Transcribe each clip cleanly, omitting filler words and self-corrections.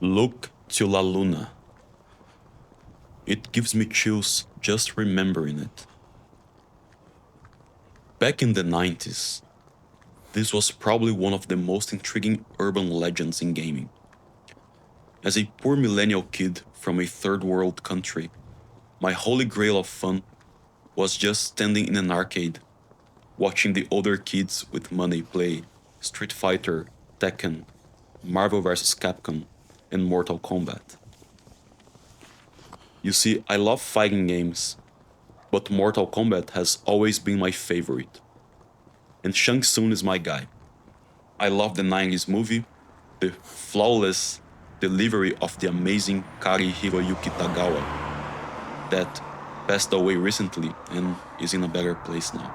Look to La Luna. It gives me chills just remembering it. Back in the 90s, this was probably one of the most intriguing urban legends in gaming. As a poor millennial kid from a third world country, my holy grail of fun was just standing in an arcade, watching the older kids with money play Street Fighter, Tekken, Marvel vs. Capcom, and Mortal Kombat. You see, I love fighting games, but Mortal Kombat has always been my favorite. And Shang Tsung is my guy. I love the 90s movie, the flawless delivery of the amazing Kari Hiroyuki Tagawa that passed away recently and is in a better place now.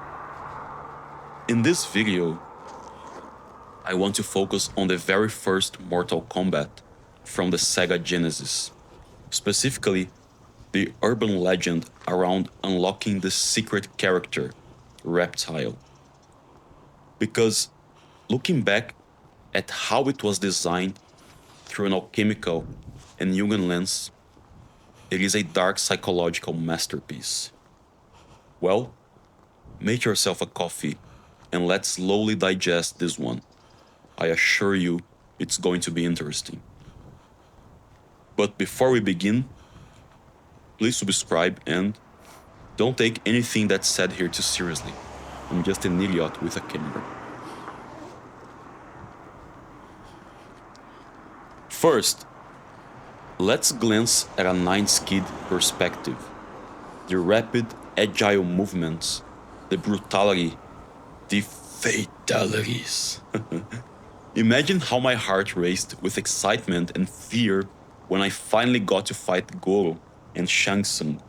In this video, I want to focus on the very first Mortal Kombat from the Sega Genesis, specifically the urban legend around unlocking the secret character, Reptile. Because looking back at how it was designed through an alchemical and Jungian lens, it is a dark psychological masterpiece. Well, make yourself a coffee and let's slowly digest this one. I assure you, it's going to be interesting. But before we begin, please subscribe and don't take anything that's said here too seriously. I'm just an idiot with a camera. First, let's glance at a 9's kid perspective. The rapid, agile movements, the brutality, the fatalities. Imagine how my heart raced with excitement and fear when I finally got to fight Goro and Shang Tsung.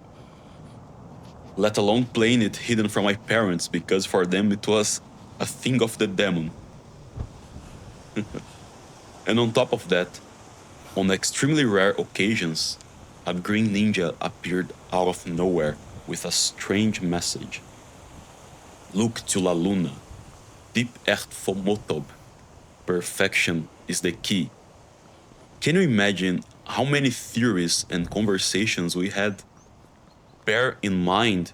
Let alone playing it hidden from my parents because for them it was a thing of the demon. And on top of that, on extremely rare occasions, a green ninja appeared out of nowhere with a strange message. Look to La Luna. Deep echt fomotob. Perfection is the key. Can you imagine how many theories and conversations we had? Bear in mind,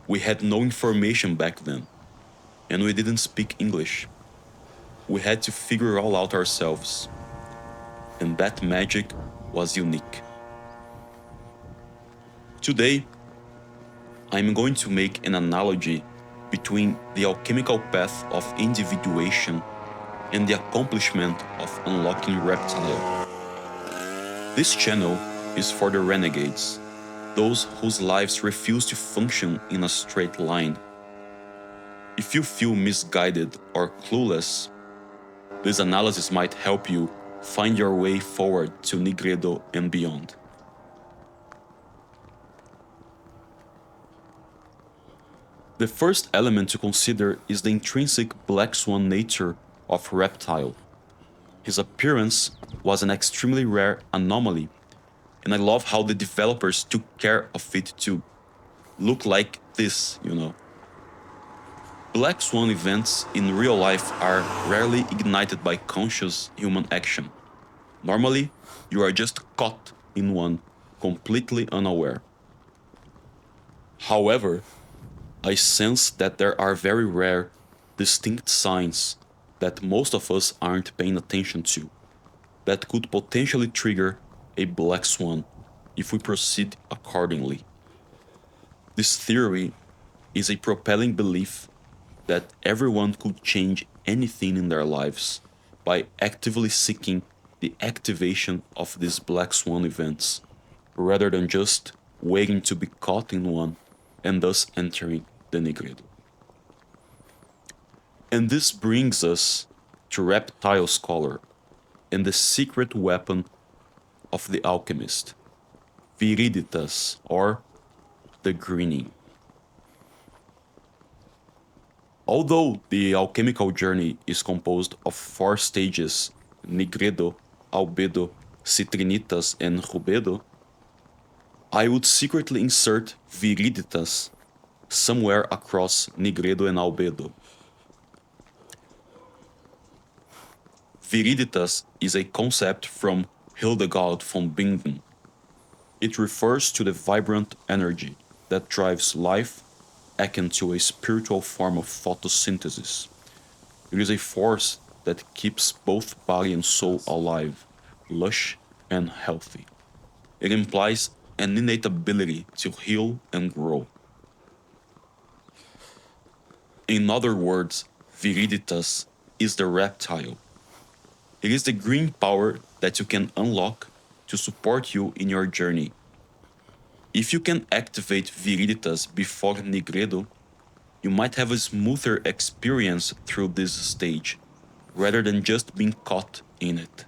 we had no information back then, and we didn't speak English. We had to figure it all out ourselves. And that magic was unique. Today, I'm going to make an analogy between the alchemical path of individuation and the accomplishment of unlocking Reptile. This channel is for the renegades, those whose lives refuse to function in a straight line. If you feel misguided or clueless, this analysis might help you find your way forward to Nigredo and beyond. The first element to consider is the intrinsic Black Swan nature of Reptile. His appearance was an extremely rare anomaly, and I love how the developers took care of it to look like this, Black Swan events in real life are rarely ignited by conscious human action. Normally, you are just caught in one, completely unaware. However, I sense that there are very rare, distinct signs that most of us aren't paying attention to, that could potentially trigger a Black Swan if we proceed accordingly. This theory is a propelling belief that everyone could change anything in their lives by actively seeking the activation of these Black Swan events, rather than just waiting to be caught in one and thus entering the Nigredo. And this brings us to Reptile Scholar and the secret weapon of the alchemist, Viriditas, or the grinning. Although the alchemical journey is composed of 4 stages, Nigredo, Albedo, Citrinitas, and Rubedo, I would secretly insert Viriditas somewhere across Nigredo and Albedo. Viriditas is a concept from Hildegard von Bingen. It refers to the vibrant energy that drives life akin to a spiritual form of photosynthesis. It is a force that keeps both body and soul alive, lush, and healthy. It implies an innate ability to heal and grow. In other words, Viriditas is the reptile. It is the green power that you can unlock to support you in your journey. If you can activate Viriditas before Nigredo, you might have a smoother experience through this stage, rather than just being caught in it.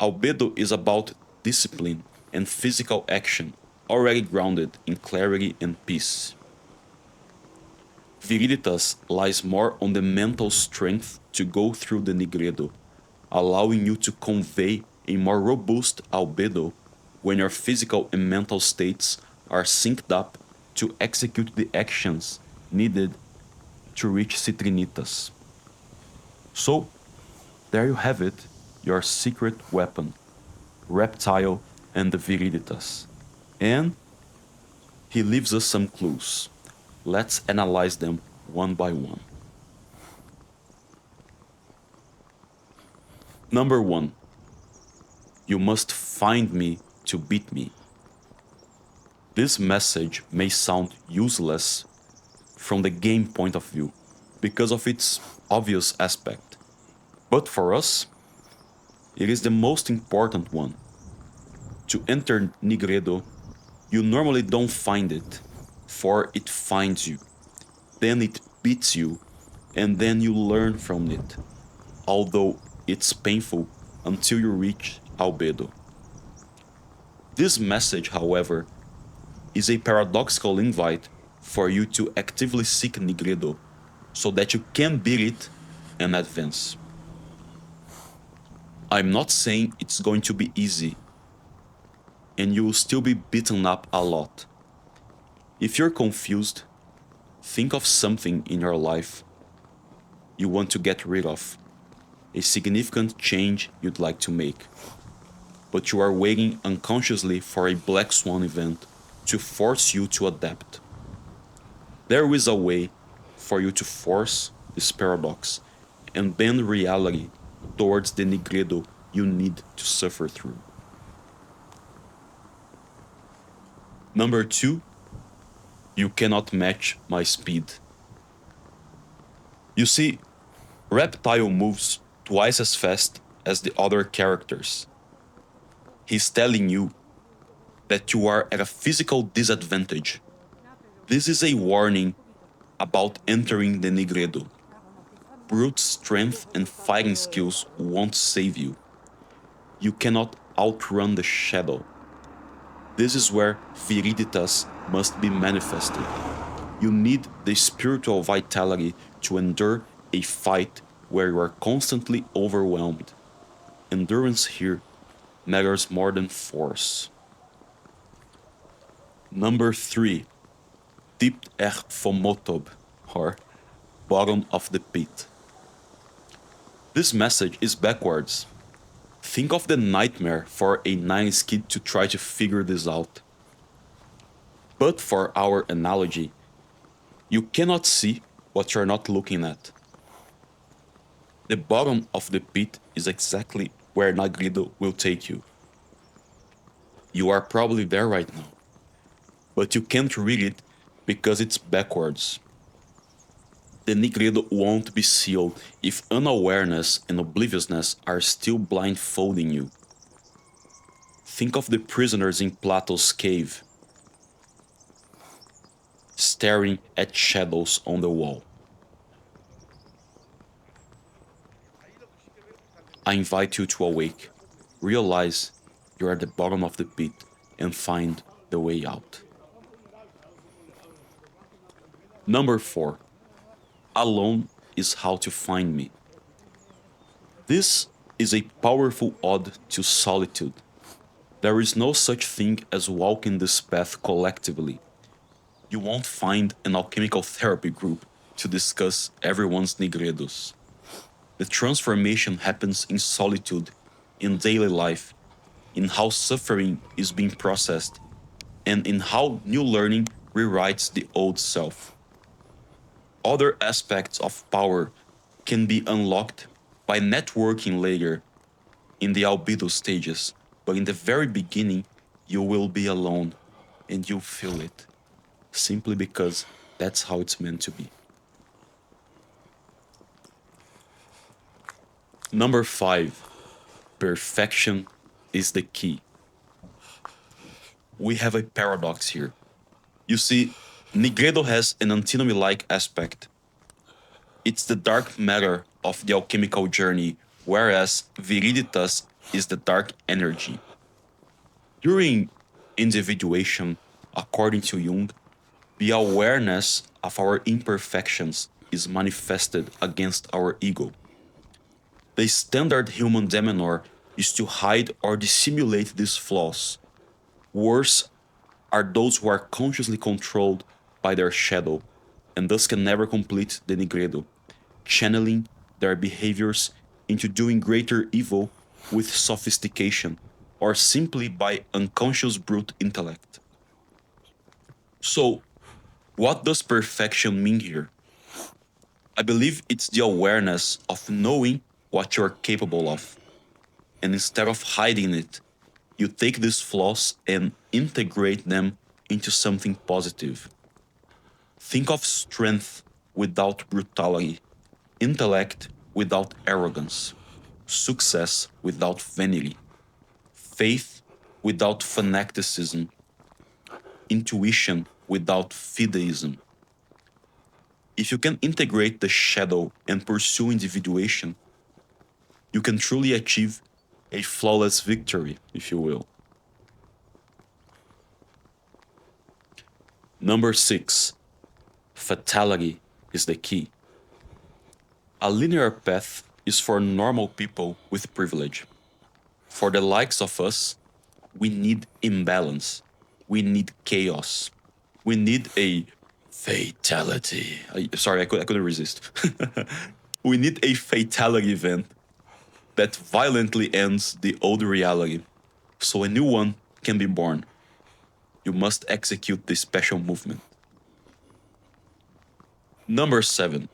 Albedo is about discipline and physical action, already grounded in clarity and peace. Viriditas lies more on the mental strength to go through the Nigredo, allowing you to convey a more robust albedo when your physical and mental states are synced up to execute the actions needed to reach Citrinitas. So, there you have it, your secret weapon, Reptile and the Viriditas. And he leaves us some clues. Let's analyze them one by one. Number 1. You must find me to beat me. This message may sound useless from the game point of view because of its obvious aspect. But for us, it is the most important one. To enter Nigredo, you normally don't find it, for it finds you. Then it beats you, and then you learn from it, although it's painful until you reach albedo. This message, however, is a paradoxical invite for you to actively seek Nigredo so that you can beat it and advance. I'm not saying it's going to be easy, and you will still be beaten up a lot. If you're confused, think of something in your life you want to get rid of, a significant change you'd like to make, but you are waiting unconsciously for a Black Swan event to force you to adapt. There is a way for you to force this paradox and bend reality towards the Nigredo you need to suffer through. Number 2, you cannot match my speed. You see, Reptile moves twice as fast as the other characters. He's telling you that you are at a physical disadvantage. This is a warning about entering the Nigredo. Brute strength and fighting skills won't save you. You cannot outrun the shadow. This is where Viriditas must be manifested. You need the spiritual vitality to endure a fight where you are constantly overwhelmed. Endurance here matters more than force. Number 3, Dipt Fomotob, or bottom of the pit. This message is backwards. Think of the nightmare for a 9's kid to try to figure this out. But for our analogy, you cannot see what you're not looking at. The bottom of the pit is exactly where Nigredo will take you. You are probably there right now, but you can't read it because it's backwards. The Nigredo won't be sealed if unawareness and obliviousness are still blindfolding you. Think of the prisoners in Plato's cave, staring at shadows on the wall. I invite you to awake, realize you're at the bottom of the pit, and find the way out. Number 4, alone is how to find me. This is a powerful ode to solitude. There is no such thing as walking this path collectively. You won't find an alchemical therapy group to discuss everyone's nigredos. The transformation happens in solitude, in daily life, in how suffering is being processed, and in how new learning rewrites the old self. Other aspects of power can be unlocked by networking later in the albedo stages, but in the very beginning, you will be alone and you'll feel it simply because that's how it's meant to be. Number 5, perfection is the key. We have a paradox here. You see, Nigredo has an antinomy like aspect. It's the dark matter of the alchemical journey, whereas Viriditas is the dark energy. During individuation, according to Jung, the awareness of our imperfections is manifested against our ego. The standard human demeanor is to hide or dissimulate these flaws. Worse are those who are consciously controlled by their shadow and thus can never complete the Nigredo, channeling their behaviors into doing greater evil with sophistication or simply by unconscious brute intellect. So, what does perfection mean here? I believe it's the awareness of knowing what you're capable of. And instead of hiding it, you take these flaws and integrate them into something positive. Think of strength without brutality, intellect without arrogance, success without vanity, faith without fanaticism, intuition without fideism. If you can integrate the shadow and pursue individuation, you can truly achieve a flawless victory, if you will. Number 6, fatality is the key. A linear path is for normal people with privilege. For the likes of us, we need imbalance. We need chaos. We need a fatality. Sorry, I couldn't resist. We need a fatality event that violently ends the old reality, so a new one can be born. You must execute this special movement. Number 7,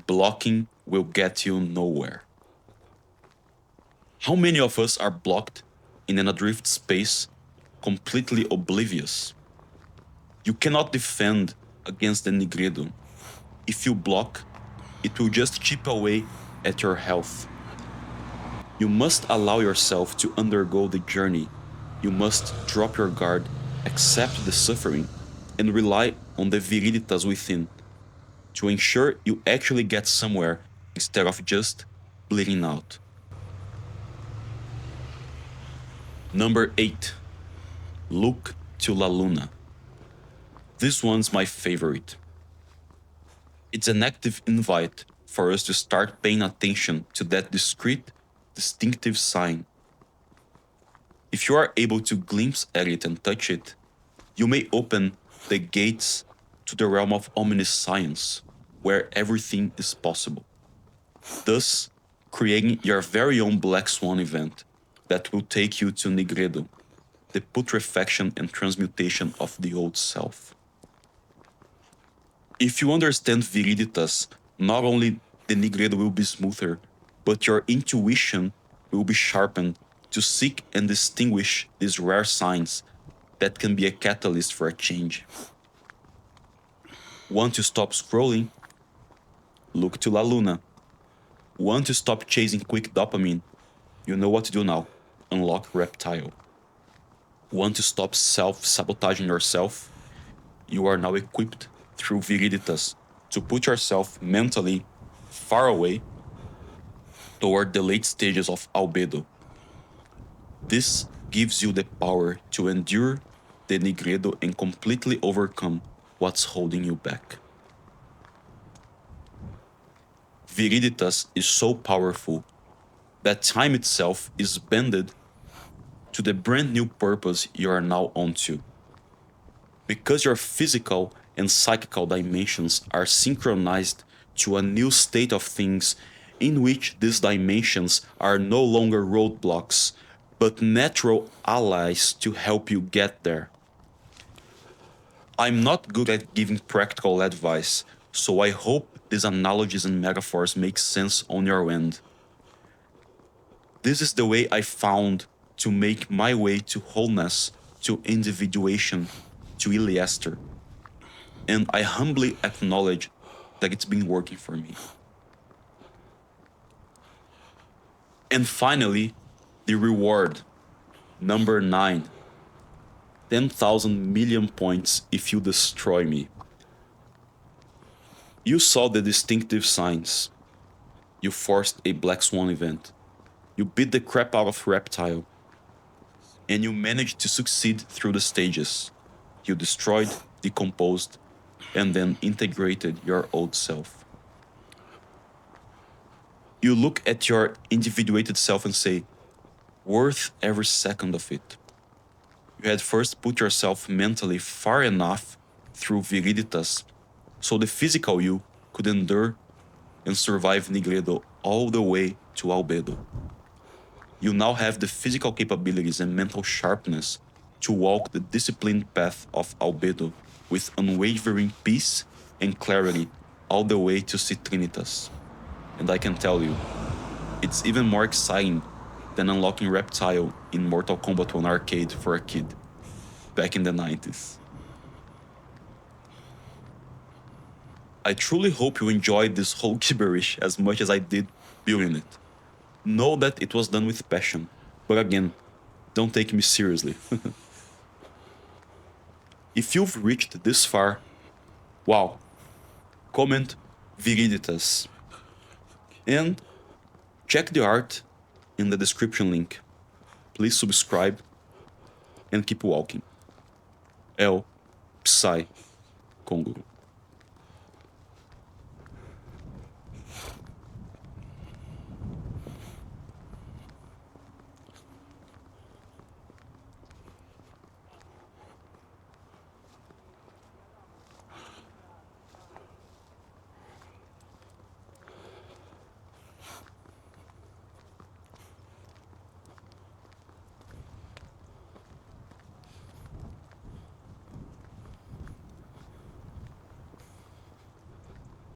blocking will get you nowhere. How many of us are blocked in an adrift space, completely oblivious? You cannot defend against the Nigredo. If you block, it will just chip away at your health. You must allow yourself to undergo the journey. You must drop your guard, accept the suffering, and rely on the Viriditas within to ensure you actually get somewhere instead of just bleeding out. Number 8, look to La Luna. This one's my favorite. It's an active invite for us to start paying attention to that discrete, distinctive sign. If you are able to glimpse at it and touch it, you may open the gates to the realm of omniscience, where everything is possible. Thus, creating your very own Black Swan event that will take you to Nigredo, the putrefaction and transmutation of the old self. If you understand Viriditas, not only the Nigredo will be smoother, but your intuition will be sharpened to seek and distinguish these rare signs that can be a catalyst for a change. Want to stop scrolling? Look to La Luna. Want to stop chasing quick dopamine? You know what to do now. Unlock Reptile. Want to stop self-sabotaging yourself? You are now equipped through Viriditas to put yourself mentally far away toward the late stages of albedo. This gives you the power to endure the Nigredo and completely overcome what's holding you back. Viriditas is so powerful that time itself is bended to the brand new purpose you are now onto. Because your physical and psychical dimensions are synchronized to a new state of things in which these dimensions are no longer roadblocks, but natural allies to help you get there. I'm not good at giving practical advice, so I hope these analogies and metaphors make sense on your end. This is the way I found to make my way to wholeness, to individuation, to Iliester. And I humbly acknowledge that it's been working for me. And finally, the reward. Number 9. 10,000 million points if you destroy me. You saw the distinctive signs. You forced a Black Swan event. You beat the crap out of Reptile. And you managed to succeed through the stages. You destroyed, decomposed, and then integrated your old self. You look at your individuated self and say, worth every second of it. You had first put yourself mentally far enough through Viriditas so the physical you could endure and survive Nigredo all the way to Albedo. You now have the physical capabilities and mental sharpness to walk the disciplined path of Albedo with unwavering peace and clarity all the way to Citrinitas. And I can tell you, it's even more exciting than unlocking Reptile in Mortal Kombat 1 arcade for a kid back in the 90s. I truly hope you enjoyed this whole gibberish as much as I did building it. Know that it was done with passion, but again, don't take me seriously. If you've reached this far, wow, comment Viriditas. And check the art in the description link. Please subscribe and keep walking. El Psy Konguru.